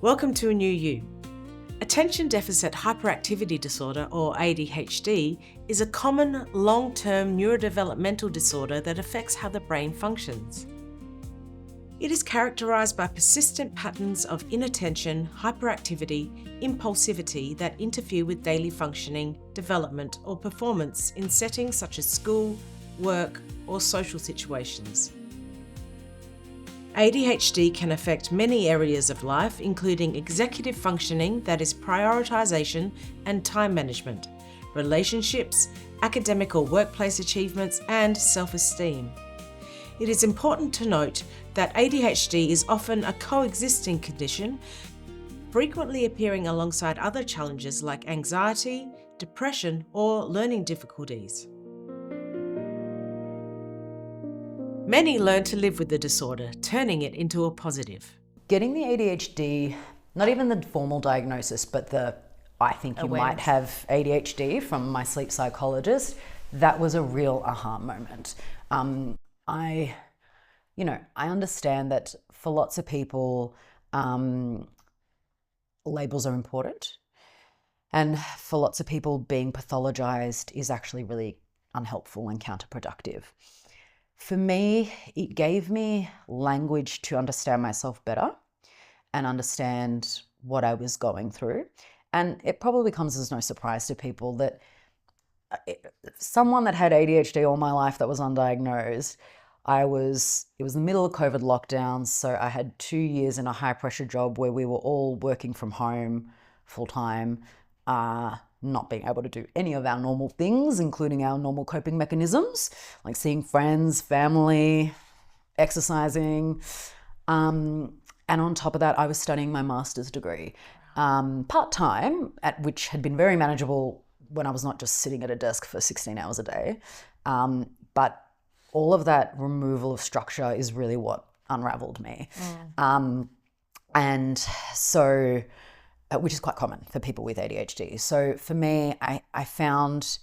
Welcome to a new you. Attention Deficit Hyperactivity Disorder, or ADHD, is a common long-term neurodevelopmental disorder that affects how the brain functions. It is characterized by persistent patterns of inattention, hyperactivity, impulsivity that interfere with daily functioning, development, or performance in settings such as school, work, or social situations. ADHD can affect many areas of life, including executive functioning, that is prioritization and time management, relationships, academic or workplace achievements, and self-esteem. It is important to note that ADHD is often a coexisting condition, frequently appearing alongside other challenges like anxiety, depression, or learning difficulties. Many learn to live with the disorder, turning it into a positive. Getting the ADHD, not even the formal diagnosis, but I think you might have ADHD from my sleep psychologist, that was a real aha moment. I understand that for lots of people, labels are important. And for lots of people, being pathologized is actually really unhelpful and counterproductive. For me, it gave me language to understand myself better and understand what I was going through. And it probably comes as no surprise to people that someone that had ADHD all my life that was undiagnosed, it was the middle of COVID lockdowns, so I had 2 years in a high pressure job where we were all working from home full time, not being able to do any of our normal things, including our normal coping mechanisms, like seeing friends, family, exercising. And on top of that, I was studying my master's degree, part-time, which had been very manageable when I was not just sitting at a desk for 16 hours a day. But all of that removal of structure is really what unraveled me. And so, which is quite common for people with ADHD. So for me, I found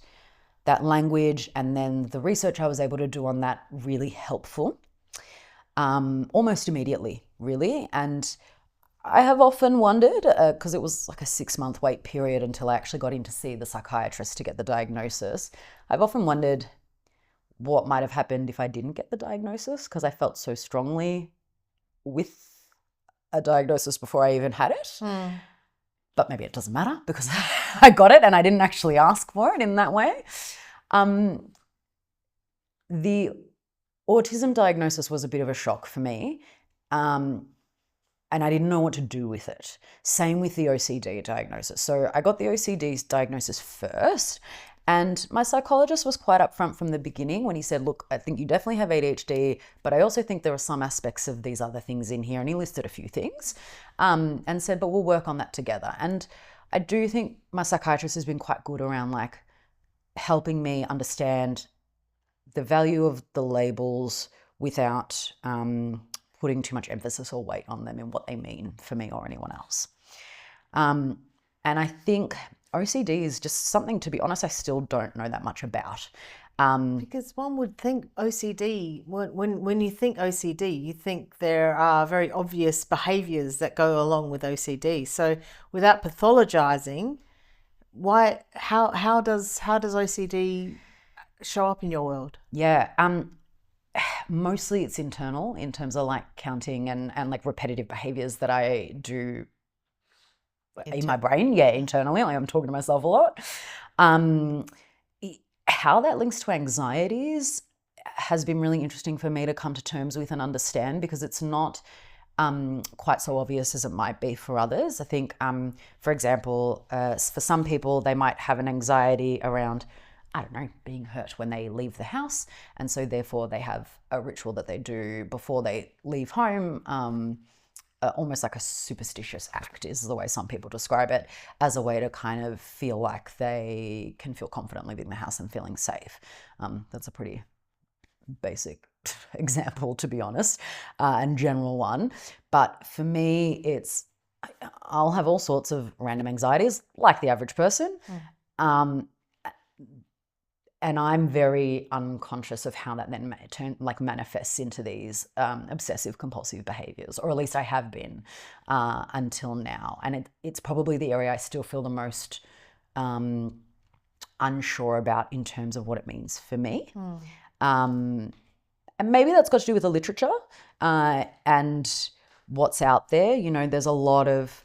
that language and then the research I was able to do on that really helpful, almost immediately, really. And I have often wondered, because it was like a 6-month wait period until I actually got in to see the psychiatrist to get the diagnosis. I've often wondered what might have happened if I didn't get the diagnosis, because I felt so strongly with a diagnosis before I even had it. But maybe it doesn't matter because I got it and I didn't actually ask for it in that way. The autism diagnosis was a bit of a shock for me, and I didn't know what to do with it. Same with the OCD diagnosis. So I got the OCD diagnosis first, and my psychologist was quite upfront from the beginning when he said, look, I think you definitely have ADHD, but I also think there are some aspects of these other things in here. And he listed a few things and said, but we'll work on that together. And I do think my psychiatrist has been quite good around like helping me understand the value of the labels without putting too much emphasis or weight on them and what they mean for me or anyone else. And I think OCD is just something, to be honest, I still don't know that much about. Because one would think OCD, when you think OCD, you think there are very obvious behaviours that go along with OCD. So without pathologizing, how does OCD show up in your world? Yeah, mostly it's internal in terms of like counting and like repetitive behaviours that I do in my brain, internally. Like I'm talking to myself a lot. How that links to anxieties has been really interesting for me to come to terms with and understand, because it's not quite so obvious as it might be for others. I think, for example, for some people, they might have an anxiety around, I don't know, being hurt when they leave the house. And so therefore they have a ritual that they do before they leave home, almost like a superstitious act is the way some people describe it, as a way to kind of feel like they can feel confident leaving the house and feeling safe. That's a pretty basic example, to be honest, and general one. But for me, I'll have all sorts of random anxieties, like the average person. and I'm very unconscious of how that then manifests into these obsessive compulsive behaviors, or at least I have been until now. And it's probably the area I still feel the most unsure about in terms of what it means for me. And maybe that's got to do with the literature and what's out there. You know, there's a lot of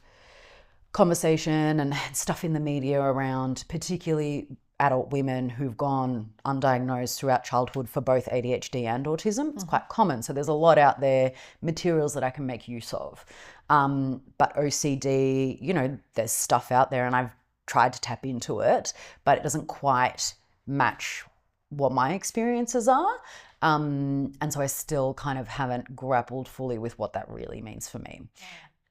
conversation and stuff in the media around particularly adult women who've gone undiagnosed throughout childhood for both ADHD and autism. It's quite common. So there's a lot out there, materials that I can make use of. But OCD, you know, there's stuff out there and I've tried to tap into it, but it doesn't quite match what my experiences are. And so I still kind of haven't grappled fully with what that really means for me.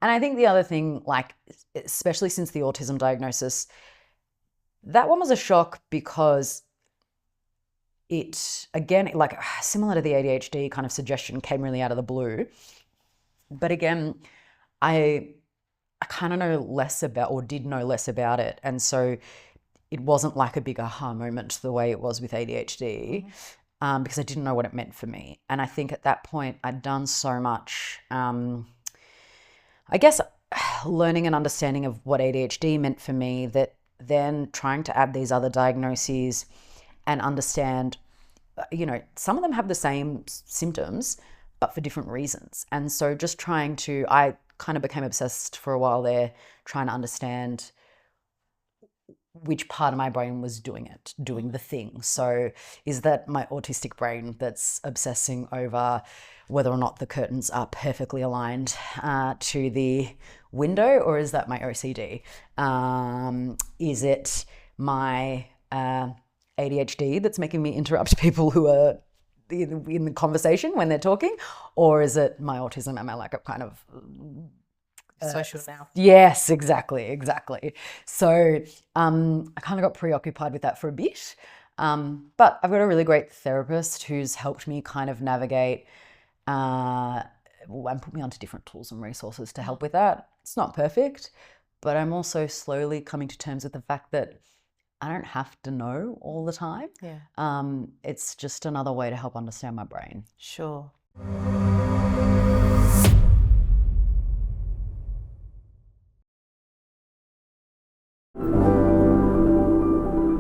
And I think the other thing, like, especially since the autism diagnosis, that one was a shock because it, again, like similar to the ADHD kind of suggestion, came really out of the blue. But again, I kind of know less about, or did know less about it. And so it wasn't like a big aha moment the way it was with ADHD, because I didn't know what it meant for me. And I think at that point I'd done so much, I guess, learning and understanding of what ADHD meant for me, that then trying to add these other diagnoses and understand, you know, some of them have the same symptoms, but for different reasons. And so just I kind of became obsessed for a while there, trying to understand which part of my brain was doing the thing. So is that my autistic brain that's obsessing over whether or not the curtains are perfectly aligned to the window, or is that my OCD? Is it my ADHD that's making me interrupt people who are in the conversation when they're talking, or is it my autism and my lack of kind of social now? Yes, exactly. So I kind of got preoccupied with that for a bit, but I've got a really great therapist who's helped me kind of navigate and put me onto different tools and resources to help with that. It's not perfect, but I'm also slowly coming to terms with the fact that I don't have to know all the time. Yeah. It's just another way to help understand my brain. Sure.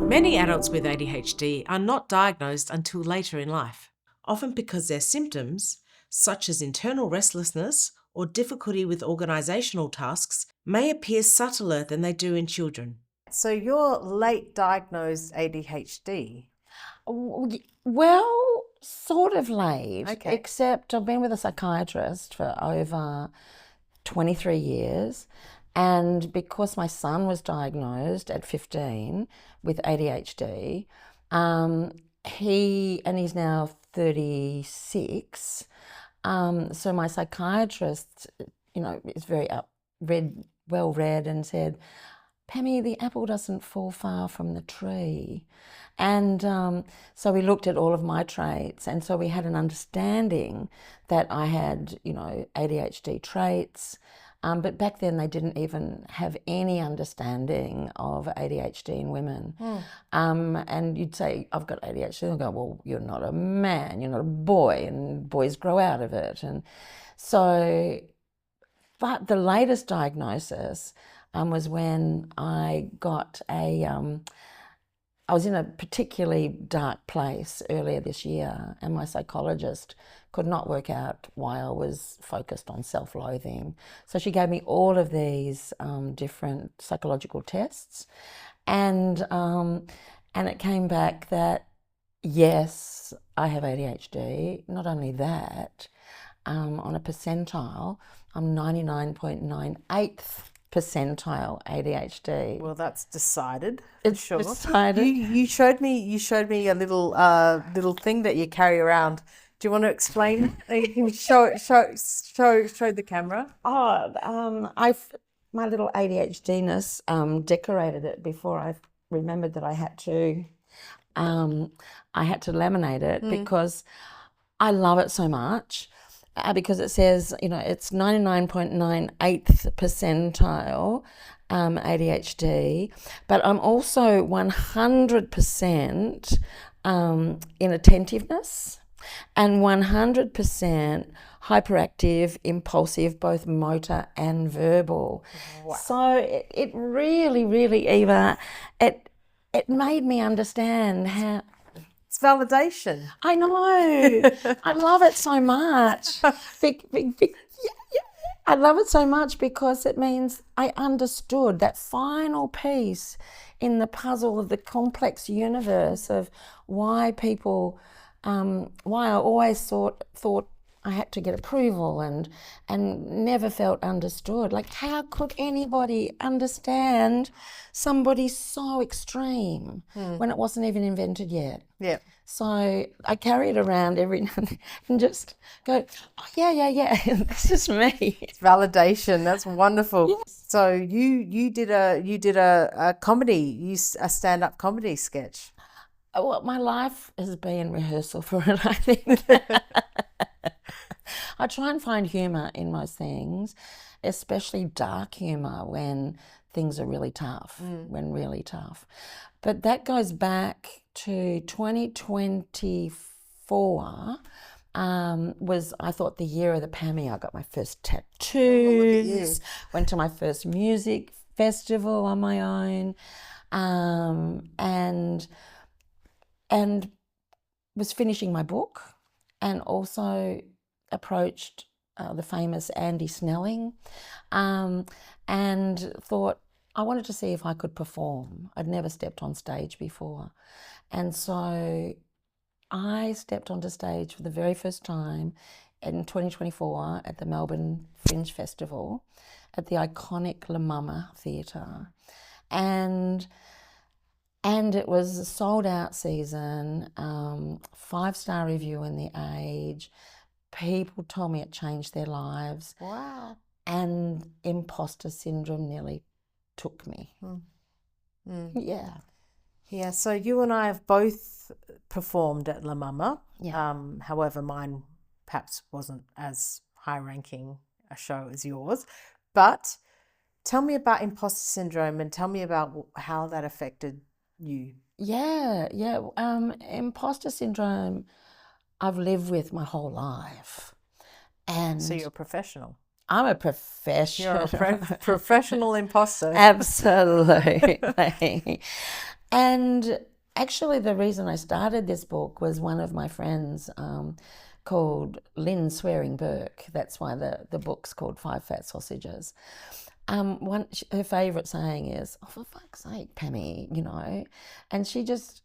Many adults with ADHD are not diagnosed until later in life, often because their symptoms, such as internal restlessness or difficulty with organisational tasks, may appear subtler than they do in children. So you're late diagnosed ADHD. Well, sort of late, Okay. except I've been with a psychiatrist for over 23 years. And because my son was diagnosed at 15 with ADHD, he's now 36. So my psychiatrist, you know, is very well read, and said, "Pammy, the apple doesn't fall far from the tree." And so we looked at all of my traits, and so we had an understanding that I had, you know, ADHD traits. But back then they didn't even have any understanding of ADHD in women. And you'd say, "I've got ADHD." They'll go, "Well, you're not a man, you're not a boy, and boys grow out of it." And so, but the latest diagnosis was when I got I was in a particularly dark place earlier this year, and my psychologist could not work out why I was focused on self-loathing. So she gave me all of these different psychological tests, and it came back that, yes, I have ADHD. Not only that, on a percentile, I'm 99.98th percentile ADHD. Well, that's decided. It's sure. decided. You showed me a little thing that you carry around. Do you want to explain? You can show the camera. My little ADHD-ness decorated it before I remembered that I had to laminate it because I love it so much. Because it says, you know, it's 99.98th percentile ADHD, but I'm also 100% inattentiveness, and 100% hyperactive, impulsive, both motor and verbal. Wow. So it really, really, Eva, it made me understand how... It's validation. I know. I love it so much. I love it so much because it means I understood that final piece in the puzzle of the complex universe of why people, why I always thought I had to get approval and never felt understood. Like, how could anybody understand somebody so extreme when it wasn't even invented yet? Yeah. So I carry it around every night and just go, oh, yeah, this is me. It's validation. That's wonderful. Yes. So you did a comedy, a stand-up comedy sketch. Well, my life has been rehearsal for it, I think. I try and find humour in most things, especially dark humour when things are really tough, But that goes back to 2024, was, I thought, the year of the Pammy. I got my first tattoos, went to my first music festival on my own, and was finishing my book, and also approached the famous Andy Snelling, and thought I wanted to see if I could perform. I'd never stepped on stage before. And so I stepped onto stage for the very first time in 2024 at the Melbourne Fringe Festival at the iconic La Mama Theatre. And it was a sold-out season, 5-star review in The Age. People told me it changed their lives. Wow. And imposter syndrome nearly took me. Yeah. Yeah, so you and I have both performed at La Mama. Yeah. However, mine perhaps wasn't as high-ranking a show as yours. But tell me about imposter syndrome and tell me about how that affected you. Yeah. Imposter syndrome I've lived with my whole life. And So you're a professional. I'm a professional. You're a professional imposter. Absolutely. And actually the reason I started this book was one of my friends called Lynn Swearing Burke. That's why the book's called 5 Fat Sausages. Her favourite saying is, "Oh, for fuck's sake, Pammy," and she just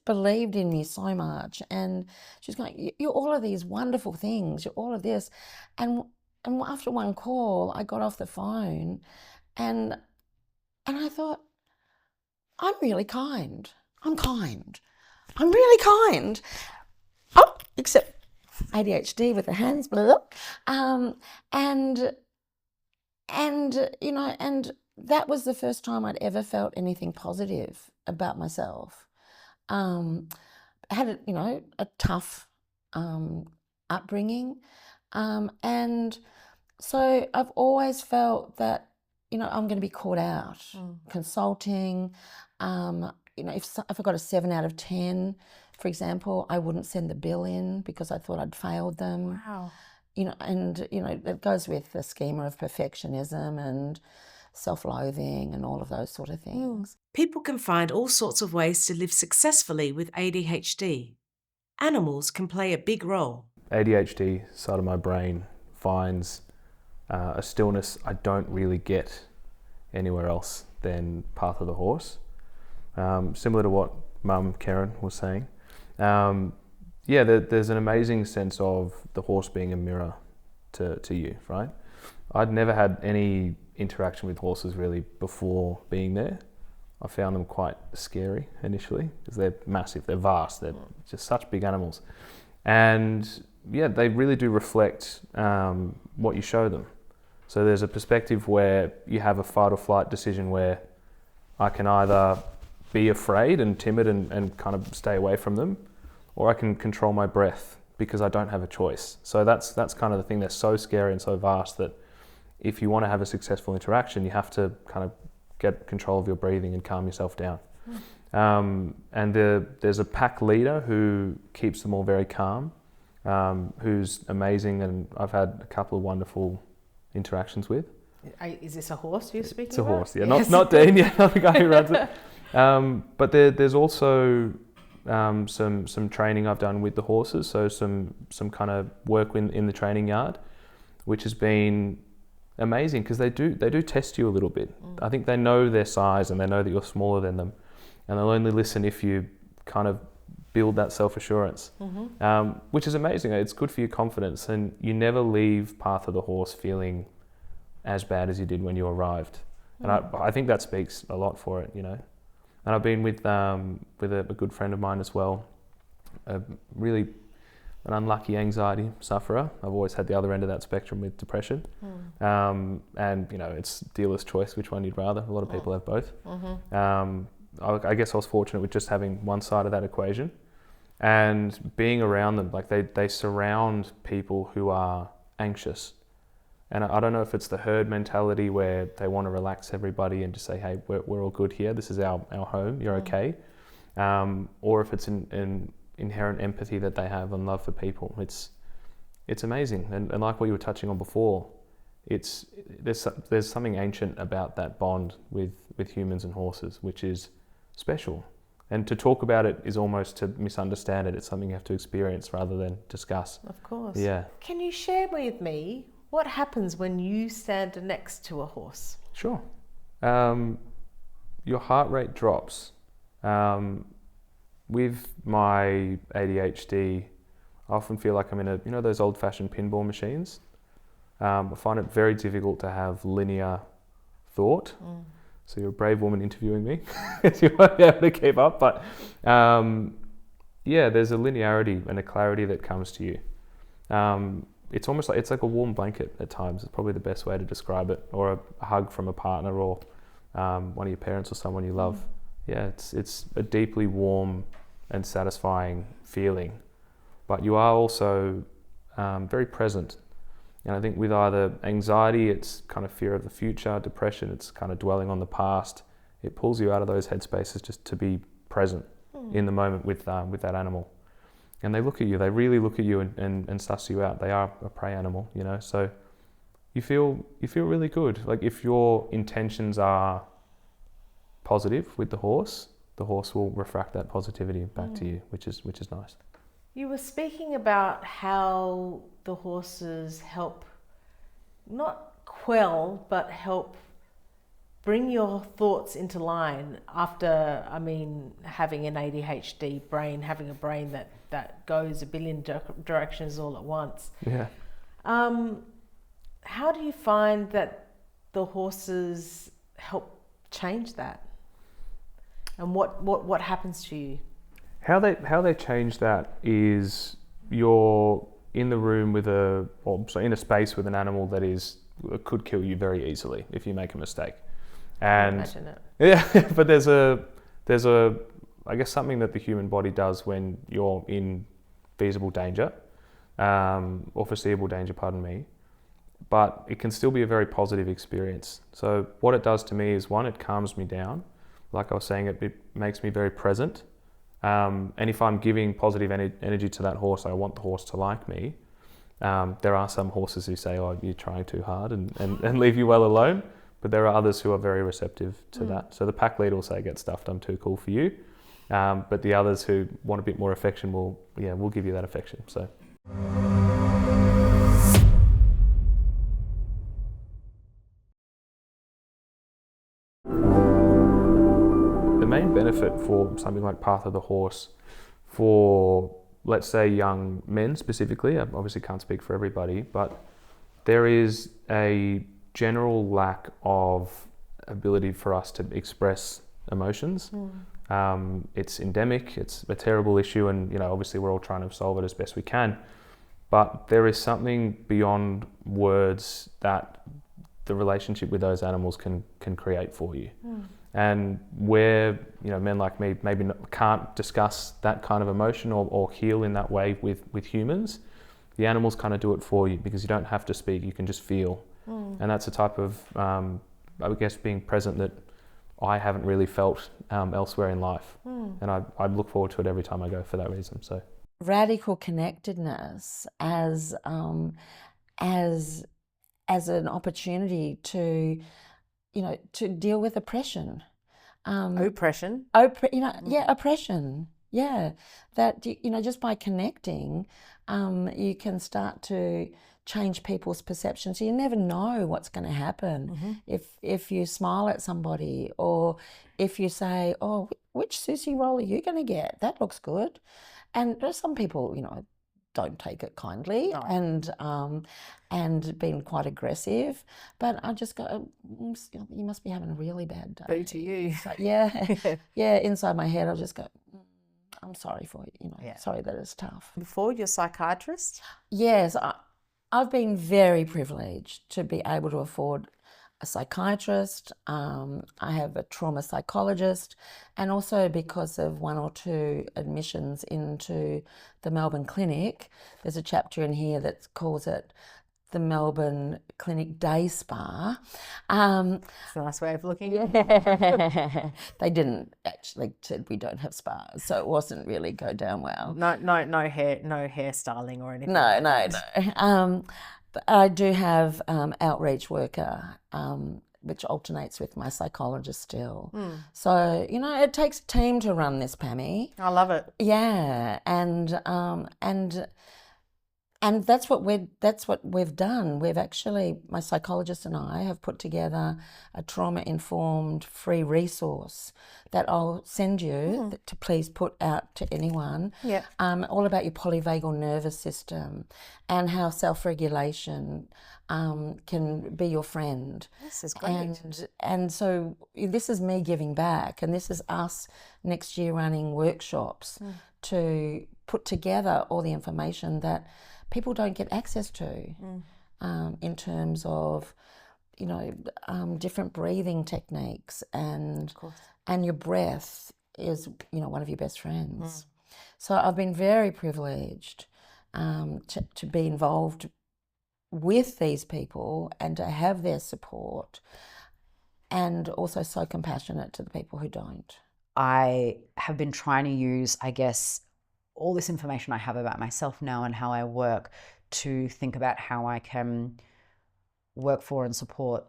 believed in me so much, and she's going, "You're all of these wonderful things. You're all of this," and after one call, I got off the phone, and I thought, I'm really kind. I'm really kind. Oh, except ADHD with the hands, blah, and that was the first time I'd ever felt anything positive about myself. I had a tough upbringing, and so I've always felt that I'm going to be caught out. Consulting, if I got a 7 out of 10, for example, I wouldn't send the bill in because I thought I'd failed them. Wow. It goes with the schema of perfectionism and self-loathing and all of those sort of things. People can find all sorts of ways to live successfully with ADHD. Animals can play a big role. ADHD side of my brain finds a stillness I don't really get anywhere else than Path of the Horse. Similar to what Mum Karen was saying. There's an amazing sense of the horse being a mirror to you, right? I'd never had any interaction with horses really before being there. I found them quite scary initially because they're massive, they're vast, they're just such big animals. And they really do reflect what you show them. So there's a perspective where you have a fight or flight decision where I can either be afraid and timid and kind of stay away from them, or I can control my breath because I don't have a choice. So that's kind of the thing. They're so scary and so vast that if you want to have a successful interaction, you have to kind of get control of your breathing and calm yourself down. And there's a pack leader who keeps them all very calm, who's amazing, and I've had a couple of wonderful interactions with. Is this a horse you're speaking It's a about? horse, yeah. Yes. Not Dean, yeah, not the guy who runs it. But there's also some training I've done with the horses, so some kind of work in the training yard, which has been amazing because they do test you a little bit. I think they know their size and they know that you're smaller than them, and they'll only listen if you kind of build that self-assurance, which is amazing. It's good for your confidence, and you never leave Path of the Horse feeling as bad as you did when you arrived. And I think that speaks a lot for it, you know. And I've been with a good friend of mine as well, really an unlucky anxiety sufferer. I've always had the other end of that spectrum with depression. And, you know, it's dealer's choice which one you'd rather. A lot of people have both. I guess I was fortunate with just having one side of that equation. And being around them, like they surround people who are anxious. And I don't know if it's the herd mentality where they want to relax everybody and just say, hey, we're all good here. This is our home. You're okay. Or if it's an inherent empathy that they have and love for people. It's amazing. And like what you were touching on before, there's something ancient about that bond with humans and horses, which is special. And to talk about it is almost to misunderstand it. It's something you have to experience rather than discuss. Of course. Yeah. Can you share with me what happens when you stand next to a horse? Sure. Your heart rate drops. With my ADHD, I often feel like I'm in those old-fashioned pinball machines. I find it very difficult to have linear thought. So you're a brave woman interviewing me. You won't be able to keep up. But there's a linearity and a clarity that comes to you. It's almost like, it's like a warm blanket at times. It's probably the best way to describe it. Or a hug from a partner, or one of your parents or someone you love. Yeah, it's a deeply warm and satisfying feeling. But you are also very present. And I think with either anxiety, it's kind of fear of the future. Depression, it's kind of dwelling on the past. It pulls you out of those headspaces just to be present in the moment with that animal. And they look at you. They really look at you and suss you out. They are a prey animal, you know. So you feel really good. Like if your intentions are positive with the horse will refract that positivity back to you, which is nice. You were speaking about how the horses help not quell, but help bring your thoughts into line after, having an ADHD brain, having a brain that goes a billion directions all at once. Yeah. How do you find that the horses help change that? And what happens to you? How they change that is you're in the room in a space with an animal that could kill you very easily if you make a mistake. And imagine it. Yeah, but there's a I guess something that the human body does when you're in feasible danger, or foreseeable danger, pardon me. But it can still be a very positive experience. So what it does to me is, one, it calms me down. Like I was saying, it makes me very present. And if I'm giving positive energy to that horse, I want the horse to like me. There are some horses who say, oh, you're trying too hard and leave you well alone. But there are others who are very receptive to that. So the pack lead will say, get stuffed, I'm too cool for you. But the others who want a bit more affection will give you that affection. So. The main benefit for something like Path of the Horse, for let's say young men specifically, I obviously can't speak for everybody, but there is a general lack of ability for us to express emotions. It's endemic, it's a terrible issue, and obviously we're all trying to solve it as best we can. But there is something beyond words that the relationship with those animals can create for you. And where men like me maybe can't discuss that kind of emotion or heal in that way with humans, the animals kind of do it for you, because you don't have to speak, you can just feel. And that's a type of I guess being present that I haven't really felt elsewhere in life. And I look forward to it every time I go for that reason. So radical connectedness as an opportunity to, to deal with oppression. Oppression. Oppression. Yeah, that, just by connecting, you can start to change people's perceptions. You never know what's going to happen. If you smile at somebody, or if you say, oh, which sushi roll are you going to get? That looks good. And there's some people, don't take it kindly and been quite aggressive. But I just go, you must be having a really bad day. Boo to you. So, yeah, inside my head I'll just go, I'm sorry for you, sorry that it's tough. Before, you're a psychiatrist? Yes, I've been very privileged to be able to afford a psychiatrist. I have a trauma psychologist, and also because of 1 or 2 admissions into the Melbourne Clinic, there's a chapter in here that calls it the Melbourne Clinic Day Spa. It's a nice way of looking at it. Yeah. They didn't actually said we don't have spas, so it wasn't really go down well. No hairstyling or anything. No. But I do have outreach worker, which alternates with my psychologist still. So it takes a team to run this, Pammy. I love it. Yeah, and that's what we've done. We've actually, my psychologist and I have put together a trauma-informed free resource that I'll send you to please put out to anyone. Yeah. All about your polyvagal nervous system and how self-regulation can be your friend. This is great. And so this is me giving back, and this is us next year running workshops to put together all the information that people don't get access to in terms of, different breathing techniques, and your breath is, one of your best friends. So I've been very privileged to be involved with these people and to have their support, and also so compassionate to the people who don't. I have been trying to use, I guess, all this information I have about myself now and how I work to think about how I can work for and support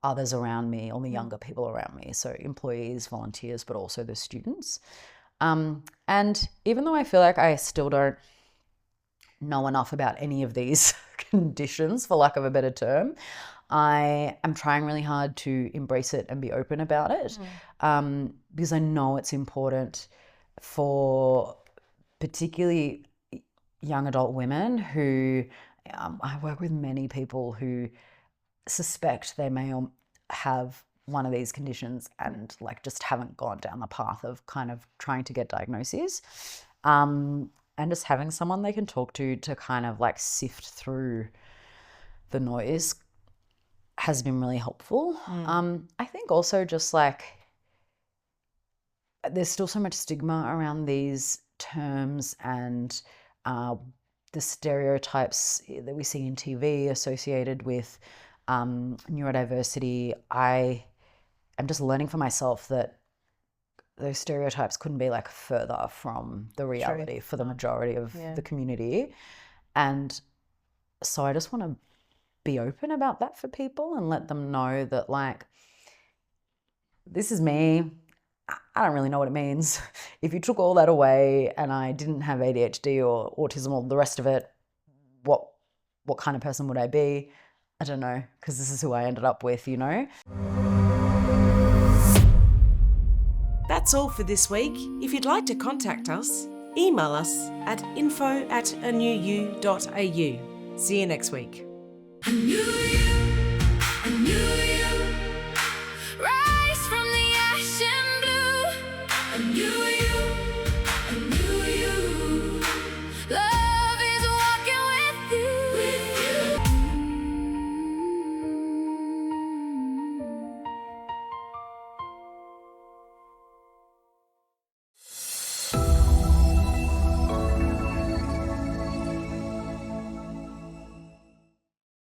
others around me, or the younger people around me. So employees, volunteers, but also the students. And even though I feel like I still don't know enough about any of these conditions, for lack of a better term, I am trying really hard to embrace it and be open about it, because I know it's important for particularly young adult women who, I work with many people who suspect they may have one of these conditions and just haven't gone down the path of kind of trying to get diagnoses, and just having someone they can talk to kind of sift through the noise has been really helpful. I think also just there's still so much stigma around these terms and the stereotypes that we see in TV associated with neurodiversity. I am just learning for myself that those stereotypes couldn't be further from the reality for the majority of the community. And so I just want to be open about that for people and let them know that this is me. I don't really know what it means. If you took all that away and I didn't have ADHD or autism or the rest of it, what kind of person would I be? I don't know, because this is who I ended up with, That's all for this week. If you'd like to contact us, email us at info@anewU.au. See you next week. A new you, a new